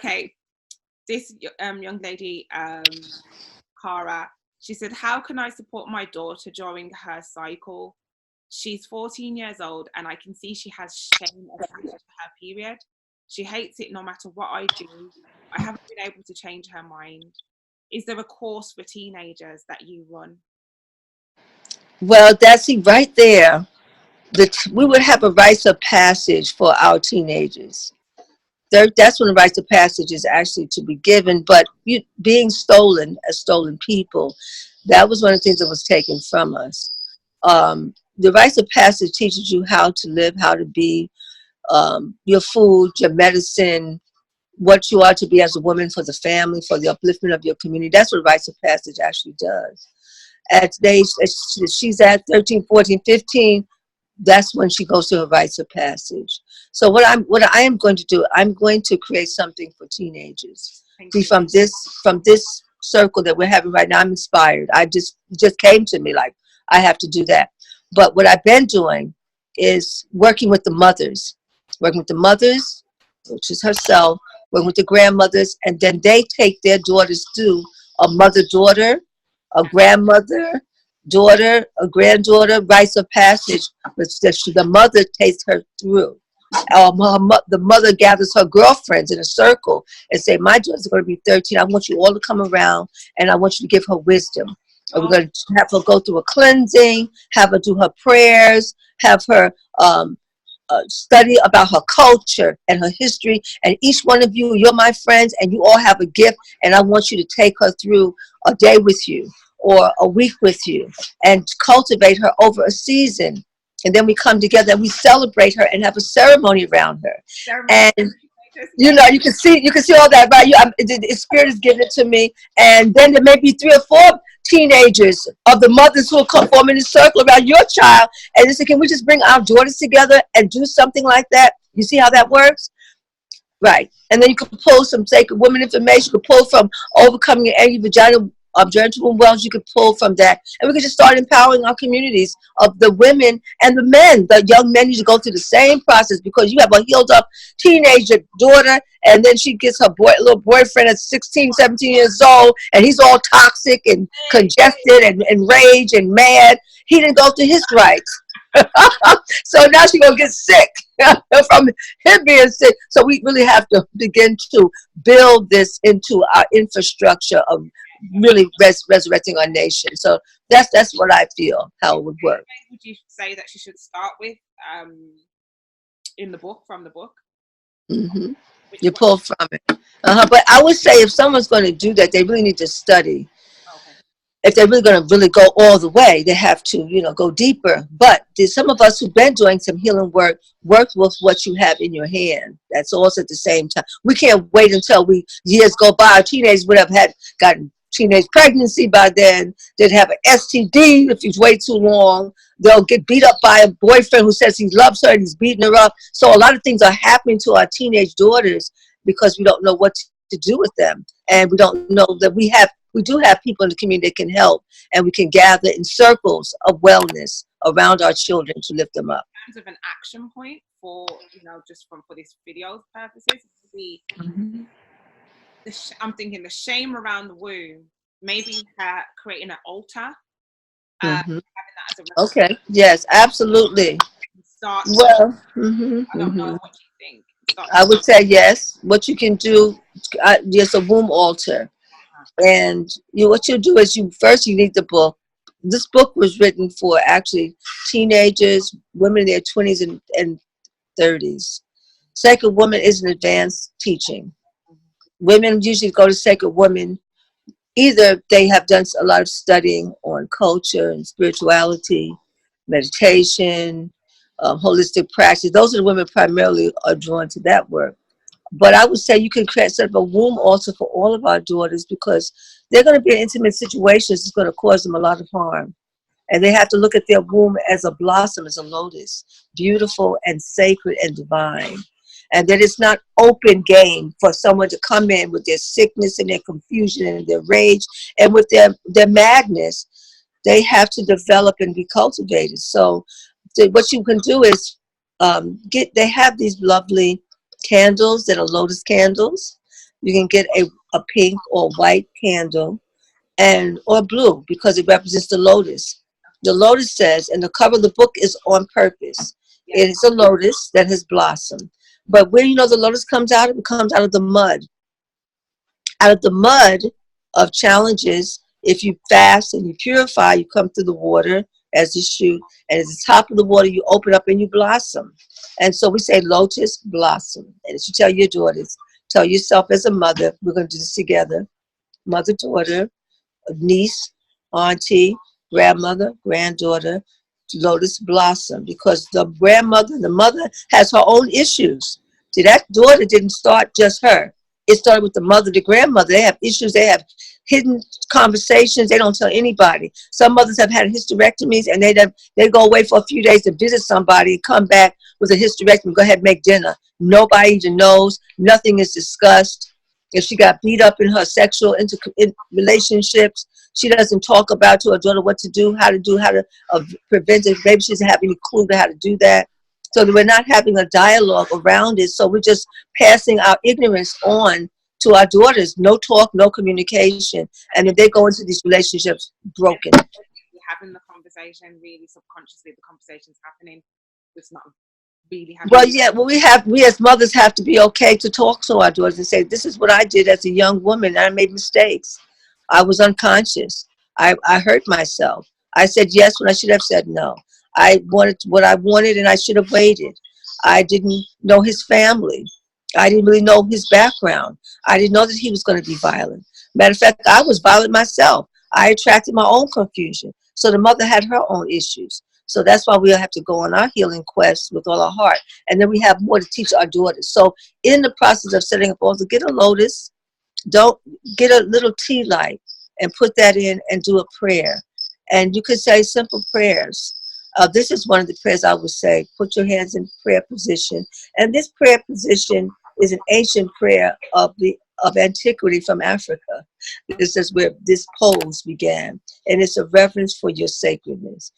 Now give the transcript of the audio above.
Okay, this young lady, Cara, she said, how can I support my daughter during her cycle? She's 14 years old and I can see she has shame attached to her period. She hates it no matter what I do. I haven't been able to change her mind. Is there a course for teenagers that you run? Well, that's it right there. We would have a rites of passage for our teenagers. That's when the rites of passage is actually to be given. But being stolen as stolen people, that was one of the things that was taken from us. The rites of passage teaches you how to live, how to be, your food, your medicine, what you are to be as a woman for the family, for the upliftment of your community. That's what rites of passage actually does. At today's, she's at 13, 14, 15, that's when she goes to her rites of passage. So what I am going to do, I'm going to create something for teenagers. See, from this circle that we're having right now, I'm inspired. It just came to me like I have to do that. But what I've been doing is working with the mothers, which is herself, working with the grandmothers, and then they take their daughters through a mother-daughter, a grandmother, daughter, a granddaughter, rites of passage, which the mother takes her through. The mother gathers her girlfriends in a circle and say, my daughter's going to be 13. I want you all to come around and I want you to give her wisdom. And we're going to have her go through a cleansing, have her do her prayers, have her study about her culture and her history. And each one of you, you're my friends and you all have a gift. And I want you to take her through a day with you or a week with you and cultivate her over a season. And then we come together and we celebrate her and have a ceremony around her. And you know, you can see all that, right? The Spirit is giving it to me. And then there may be 3 or 4 teenagers of the mothers who will come form in a circle around your child. And they say, can we just bring our daughters together and do something like that? You see how that works? Right. And then you can pull some sacred woman information. You can pull from overcoming your angry vagina, genital wellness. You can pull from that. And we can just start empowering our communities of the women and the men. The young men need to go through the same process because you have a healed up teenager daughter and then she gets her little boyfriend at 16, 17 years old and he's all toxic and congested and rage and mad. He didn't go through his rights. So now she's going to get sick from him being sick. So we really have to begin to build this into our infrastructure of really resurrecting our nation. So that's what I feel, how it would work. Would you say that she should start with in the book, from the book? Mm-hmm. You pull from it. But I would say if someone's going to do that, they really need to study. Okay. If they're really going to really go all the way, they have to, go deeper. But there's some of us who've been doing some healing work with what you have in your hand. That's also at the same time. We can't wait until years go by. Our teenagers would have gotten teenage pregnancy by then. They'd have an STD if you wait too long. They'll get beat up by a boyfriend who says he loves her and he's beating her up. So a lot of things are happening to our teenage daughters because we don't know what to do with them. And we don't know that we do have people in the community that can help, and we can gather in circles of wellness around our children to lift them up. In terms of an action point for, just for this video purposes, I'm thinking the shame around the womb, maybe creating an altar. Having that as a okay. Yes, absolutely. Start. Well, I don't know what you think. I would say yes. What you can do, there's a womb altar. And what you do is you need the book. This book was written for actually teenagers, women in their 20s and 30s. Sacred Woman is an advanced teaching. Women usually go to Sacred Woman. Either they have done a lot of studying on culture and spirituality, meditation, holistic practice. Those are the women primarily are drawn to that work. But I would say you can create sort of a womb altar for all of our daughters because they're going to be in intimate situations that's going to cause them a lot of harm. And they have to look at their womb as a blossom, as a lotus, beautiful and sacred and divine. And that it's not open game for someone to come in with their sickness and their confusion and their rage and with their madness. They have to develop and be cultivated. So what you can do is they have these lovely candles that are lotus candles, You can get a pink or white candle, and or blue, because it represents the lotus. The lotus says, and the cover of the book is on purpose. Yeah. It is a lotus that has blossomed. But where you know the lotus comes out, it comes out of the mud. Out of the mud of challenges, if you fast and you purify, you come through the water as you shoot, and at the top of the water, you open up and you blossom. And so we say, lotus blossom. And as you tell your daughters, tell yourself as a mother, we're going to do this together, mother, daughter, niece, auntie, grandmother, granddaughter, lotus blossom, because the grandmother, the mother has her own issues. See, that daughter didn't start just her. It started with the mother, the grandmother. They have issues. They have hidden conversations. They don't tell anybody. Some mothers have had hysterectomies, and they go away for a few days to visit somebody and come back with a hysterectomy. Go ahead and make dinner. Nobody even knows. Nothing is discussed. If she got beat up in her sexual relationships, she doesn't talk about to her daughter what to do, how to prevent it. Maybe she doesn't have any clue to how to do that. So that we're not having a dialogue around it. So we're just passing our ignorance on to our daughters. No talk, no communication. And if they go into these relationships broken. You're having the conversation really subconsciously. The conversation's happening. It's not really happening. Well, yeah, well, we as mothers have to be okay to talk to our daughters and say, this is what I did as a young woman. I made mistakes. I was unconscious. I hurt myself. I said yes when I should have said no. I wanted what I wanted, and I should have waited. I didn't know his family. I didn't really know his background. I didn't know that he was going to be violent. Matter of fact, I was violent myself. I attracted my own confusion. So the mother had her own issues. So that's why we have to go on our healing quest with all our heart. And then we have more to teach our daughters. So in the process of setting up also, get a lotus. Don't get a little tea light and put that in and do a prayer. And you could say simple prayers. This is one of the prayers I would say. Put your hands in prayer position. And this prayer position is an ancient prayer of antiquity from Africa. This is where this pose began. And it's a reverence for your sacredness.